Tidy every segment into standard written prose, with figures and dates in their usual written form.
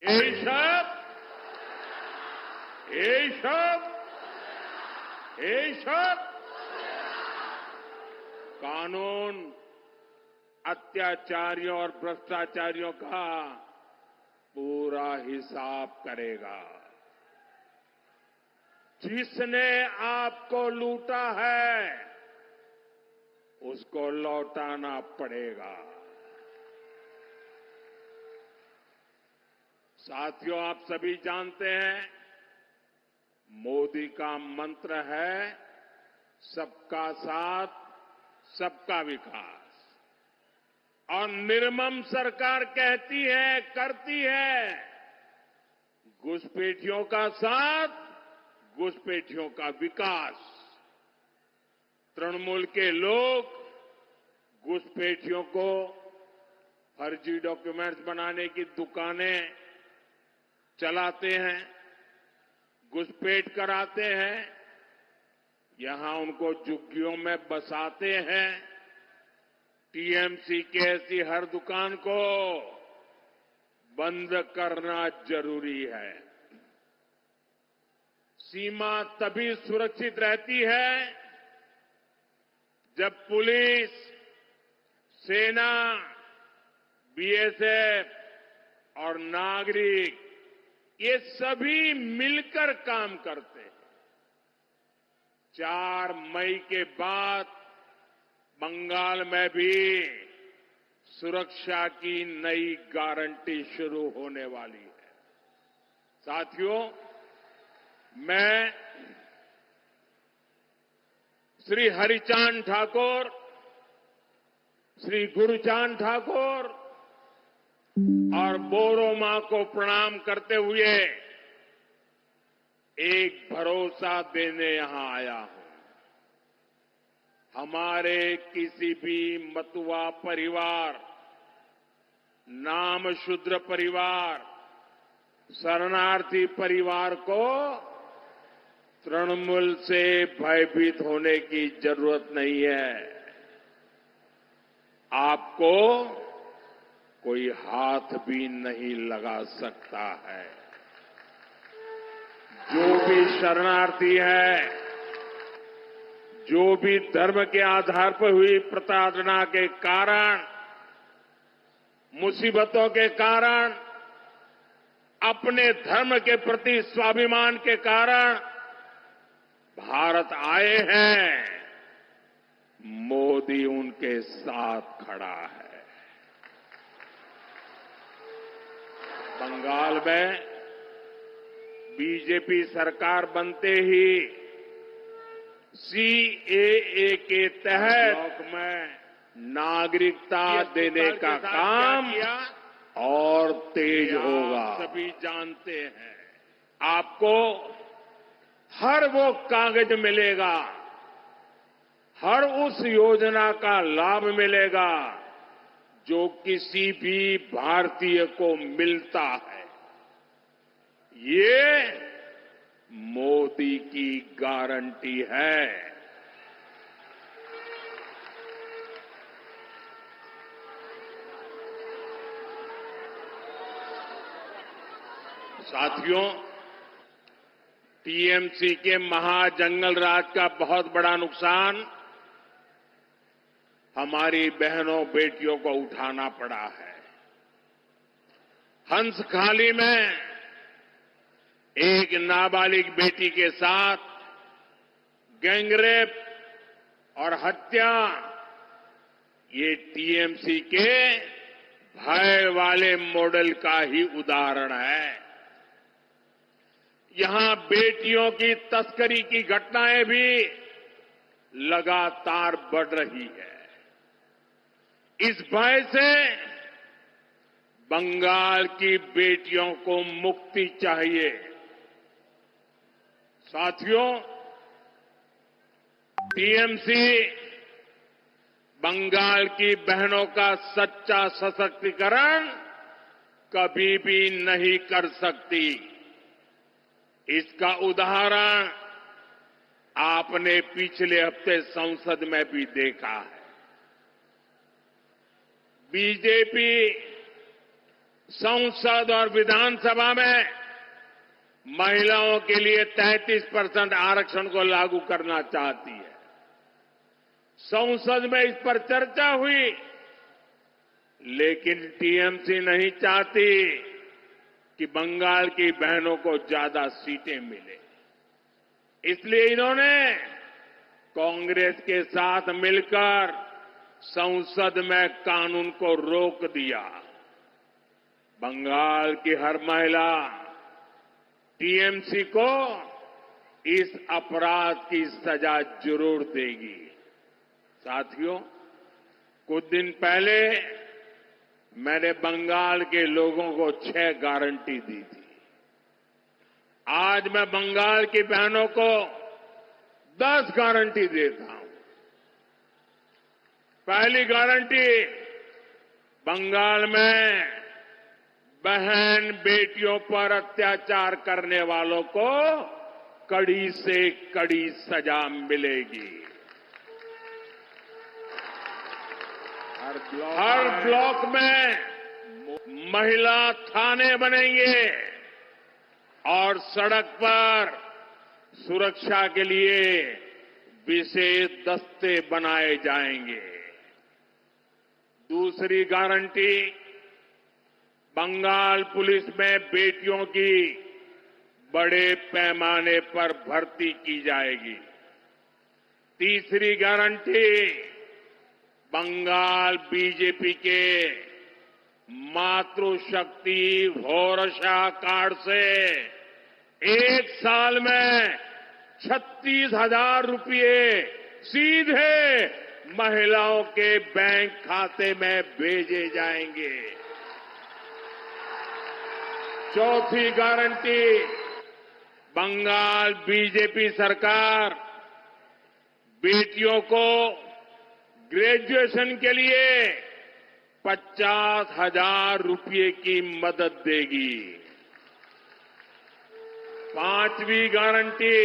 এইসব এইসব এইসব कानून अत्याचारियों और भ्रष्टाचारियों का पूरा हिसाब करेगा। जिसने आपको लूटा है उसको लौटाना पड़ेगा। साथियों, आप सभी जानते हैं मोदी का मंत्र है सबका साथ सबका विकास, और निर्मम सरकार कहती है, करती है घुसपैठियों का साथ, घुसपैठियों का विकास। तृणमूल के लोग घुसपैठियों को फर्जी डॉक्यूमेंट्स बनाने की दुकानें चलाते हैं, घुसपैठ कराते हैं, यहां उनको झुग्गियों में बसाते हैं। टीएमसी की ऐसी हर दुकान को बंद करना जरूरी है। सीमा तभी सुरक्षित रहती है जब पुलिस, सेना, बीएसएफ और नागरिक ये सभी मिलकर काम करते हैं। 4 मई के बाद बंगाल में भी सुरक्षा की नई गारंटी शुरू होने वाली है। साथियों, मैं श्री हरिचांद ठाकुर, श्री गुरुचांद ठाकुर और बोरो मां को प्रणाम करते हुए एक भरोसा देने यहां आया हूं। हमारे किसी भी मतुआ परिवार, नामशूद्र परिवार, शरणार्थी परिवार को तृणमूल से भयभीत होने की जरूरत नहीं है। आपको कोई हाथ भी नहीं लगा सकता है। जो भी शरणार्थी है, जो भी धर्म के आधार पर हुई प्रताड़ना के कारण, मुसीबतों के कारण, अपने धर्म के प्रति स्वाभिमान के कारण भारत आए हैं, मोदी उनके साथ खड़ा है। बंगाल में बीजेपी सरकार बनते ही सीएए के तहत में नागरिकता देने का काम और तेज होगा। सभी जानते हैं आपको हर वो कागज मिलेगा, हर उस योजना का लाभ मिलेगा जो किसी भी भारतीय को मिलता है। ये मोदी की गारंटी है। साथियों, टीएमसी के महाजंगल राज का बहुत बड़ा नुकसान हमारी बहनों बेटियों को उठाना पड़ा है। हंसखाली में एक नाबालिग बेटी के साथ गैंगरेप और हत्या, ये टीएमसी के भय वाले मॉडल का ही उदाहरण है। यहां बेटियों की तस्करी की घटनाएं भी लगातार बढ़ रही है। इस भय से बंगाल की बेटियों को मुक्ति चाहिए। साथियों, टीएमसी बंगाल की बहनों का सच्चा सशक्तिकरण कभी भी नहीं कर सकती। इसका उदाहरण आपने पिछले हफ्ते संसद में भी देखा है। बीजेपी संसद और विधानसभा में महिलाओं के लिए 33% आरक्षण को लागू करना चाहती है। संसद में इस पर चर्चा हुई, लेकिन टीएमसी नहीं चाहती कि बंगाल की बहनों को ज्यादा सीटें मिले। इसलिए इन्होंने कांग्रेस के साथ मिलकर संसद में कानून को रोक दिया। बंगाल की हर महिला टीएमसी को इस अपराध की सजा जरूर देगी। साथियों, कुछ दिन पहले मैंने बंगाल के लोगों को 6 गारंटी दी थी। आज मैं बंगाल की बहनों को 10 गारंटी देता हूं। पहली गारंटी, बंगाल में बहन बेटियों पर अत्याचार करने वालों को कड़ी से कड़ी सजा मिलेगी। हर ब्लॉक में महिला थाने बनेंगे और सड़क पर सुरक्षा के लिए विशेष दस्ते बनाए जाएंगे। दूसरी गारंटी, बंगाल पुलिस में बेटियों की बड़े पैमाने पर भर्ती की जाएगी। तीसरी गारंटी, बंगाल बीजेपी के मातृशक्ति भरोसा कार्ड से 1 साल में 36,000 रुपये सीधे महिलाओं के बैंक खाते में भेजे जाएंगे। चौथी गारंटी, बंगाल बीजेपी सरकार बेटियों को ग्रेजुएशन के लिए 50,000 रुपये की मदद देगी। पांचवी गारंटी,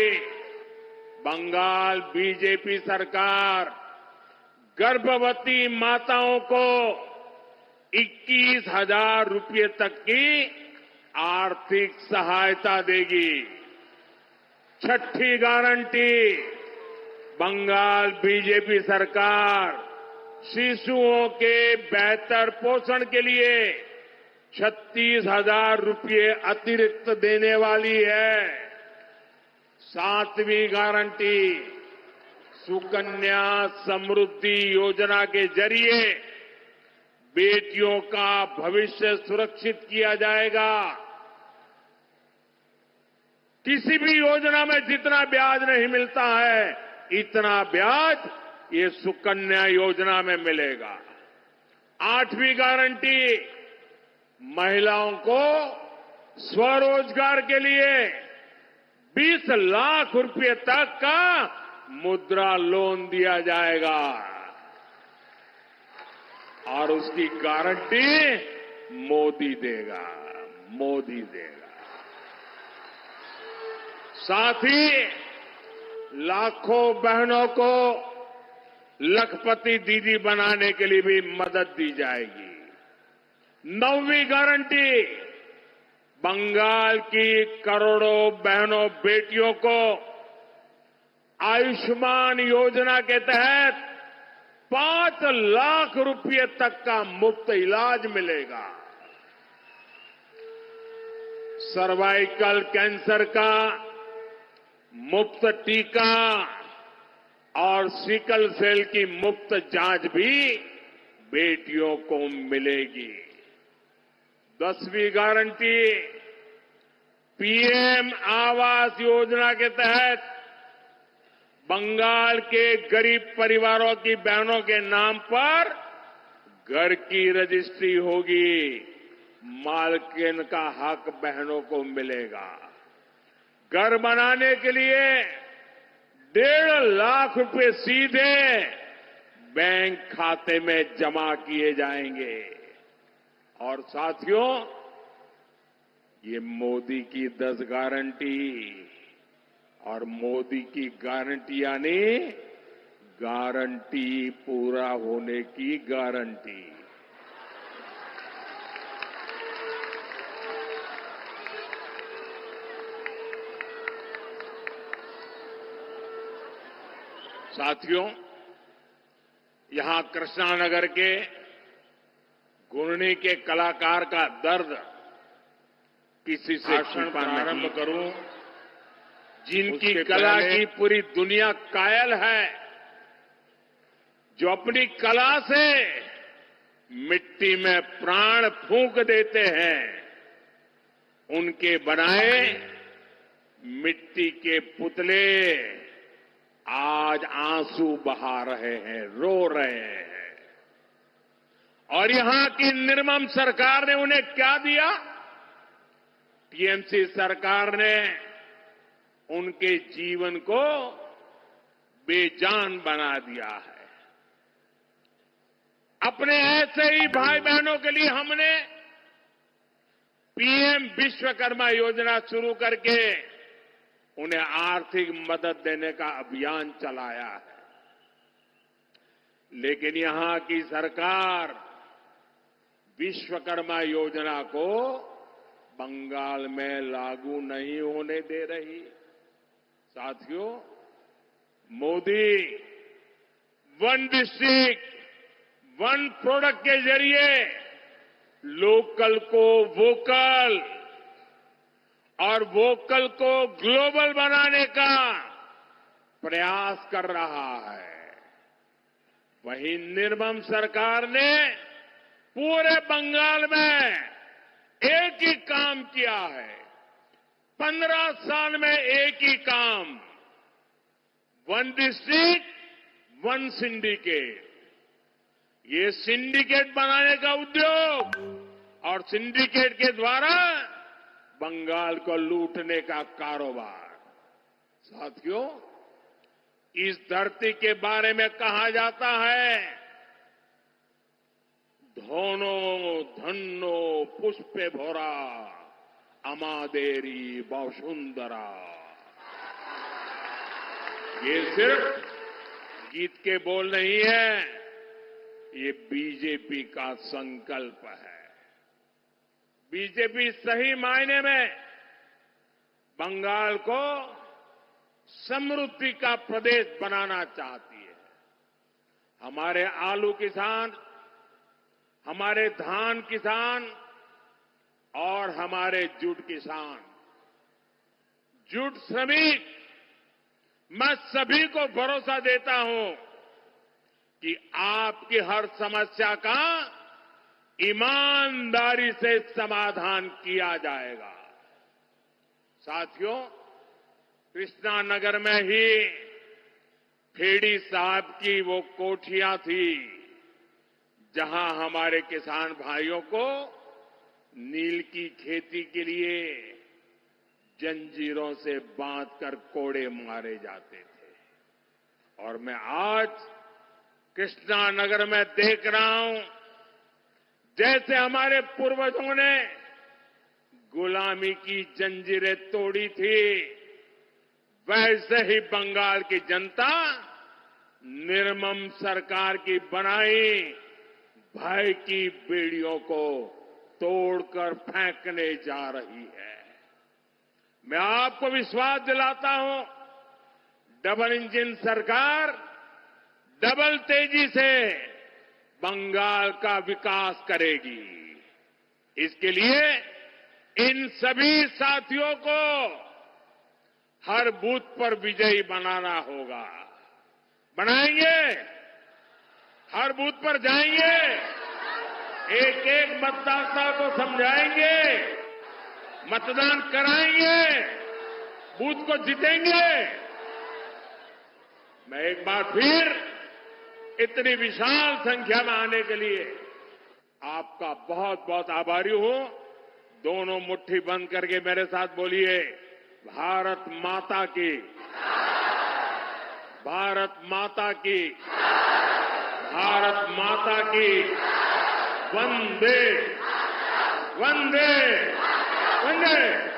बंगाल बीजेपी सरकार गर्भवती माताओं को 21,000 रुपये तक की आर्थिक सहायता देगी। छठी गारंटी, बंगाल बीजेपी सरकार शिशुओं के बेहतर पोषण के लिए 36,000 रुपये अतिरिक्त देने वाली है। सातवीं गारंटी, सुकन्या समृद्धि योजना के जरिए बेटियों का भविष्य सुरक्षित किया जाएगा। किसी भी योजना में जितना ब्याज नहीं मिलता है, इतना ब्याज ये सुकन्या योजना में मिलेगा। आठवीं गारंटी, महिलाओं को स्वरोजगार के लिए 20 लाख रुपए तक का मुद्रा लोन दिया जाएगा और उसकी गारंटी मोदी देगा। मोदी देगा। साथ ही लाखों बहनों को लखपति दीदी बनाने के लिए भी मदद दी जाएगी। 9वीं गारंटी, बंगाल की करोड़ों बहनों बेटियों को आयुष्मान योजना के तहत 5 लाख रुपये तक का मुफ्त इलाज मिलेगा। सर्वाइकल कैंसर का मुफ्त टीका और सिकल सेल की मुफ्त जांच भी बेटियों को मिलेगी। 10वीं गारंटी, पीएम आवास योजना के तहत बंगाल के गरीब परिवारों की बहनों के नाम पर घर की रजिस्ट्री होगी। मालकिन का हक बहनों को मिलेगा। घर बनाने के लिए 1.5 लाख रुपए सीधे बैंक खाते में जमा किए जाएंगे। और साथियों, ये मोदी की 10 गारंटी और मोदी की गारंटी यानी गारंटी पूरा होने की गारंटी। साथियों, यहां कृष्णानगर के घुरनी के कलाकार का दर्द किसी से भाषण प्रारंभ करूं, जिनकी कला की पूरी दुनिया कायल है, जो अपनी कला से मिट्टी में प्राण फूंक देते हैं, उनके बनाए मिट्टी के पुतले आज आंसू बहा रहे हैं, रो रहे हैं। और यहां की निर्मम सरकार ने उन्हें क्या दिया? टीएमसी सरकार ने उनके जीवन को बेजान बना दिया है। अपने ऐसे ही भाई बहनों के लिए हमने पीएम विश्वकर्मा योजना शुरू करके उन्हें आर्थिक मदद देने का अभियान चलाया है। लेकिन यहां की सरकार विश्वकर्मा योजना को बंगाल में लागू नहीं होने दे रही। साथियों, Modi one district one product के जरिए लोकल को वोकल और वोकल को ग्लोबल बनाने का प्रयास कर रहा है। वहीं निर्मम सरकार ने पूरे बंगाल में एक ही काम किया है, 15 साल में एक ही काम, वन डिस्ट्रिक्ट वन सिंडिकेट। ये सिंडिकेट बनाने का उद्योग और सिंडिकेट के द्वारा बंगाल को लूटने का कारोबार। साथियों, इस धरती के बारे में कहा जाता है, धोनो धन्नो पुष्पे भोरा अमादेरी बहुसुंदरा। ये सिर्फ गीत के बोल नहीं है, ये बीजेपी का संकल्प है। बीजेपी सही मायने में बंगाल को समृद्धि का प्रदेश बनाना चाहती है। हमारे आलू किसान, हमारे धान किसान और हमारे जूट किसान, जूट श्रमिक, मैं सभी को भरोसा देता हूं कि आपकी हर समस्या का ईमानदारी से समाधान किया जाएगा। साथियों, कृष्णानगर में ही खेड़ी साहब की वो कोठियां थी जहां हमारे किसान भाइयों को नील की खेती के लिए जंजीरों से बांधकर कोड़े मारे जाते थे। और मैं आज कृष्णानगर में देख रहा हूं, जैसे हमारे पूर्वजों ने गुलामी की जंजीरें तोड़ी थी, वैसे ही बंगाल की जनता निर्मम सरकार की बनाई भय की बेड़ियों को तोड़कर फेंकने जा रही है। मैं आपको विश्वास दिलाता हूं, डबल इंजन सरकार डबल तेजी से बंगाल का विकास करेगी। इसके लिए इन सभी साथियों को हर बूथ पर विजयी बनाना होगा। बनाएंगे, हर बूथ पर जाएंगे, एक एक मतदाता को समझाएंगे, मतदान कराएंगे, बूथ को जीतेंगे। मैं एक बार फिर इतनी विशाल संख्या में आने के लिए आपका बहुत बहुत आभारी हूं। दोनों मुट्ठी बंद करके मेरे साथ बोलिए, भारत माता की, भारत माता की, भारत माता की, वंदे वंदे वंदे।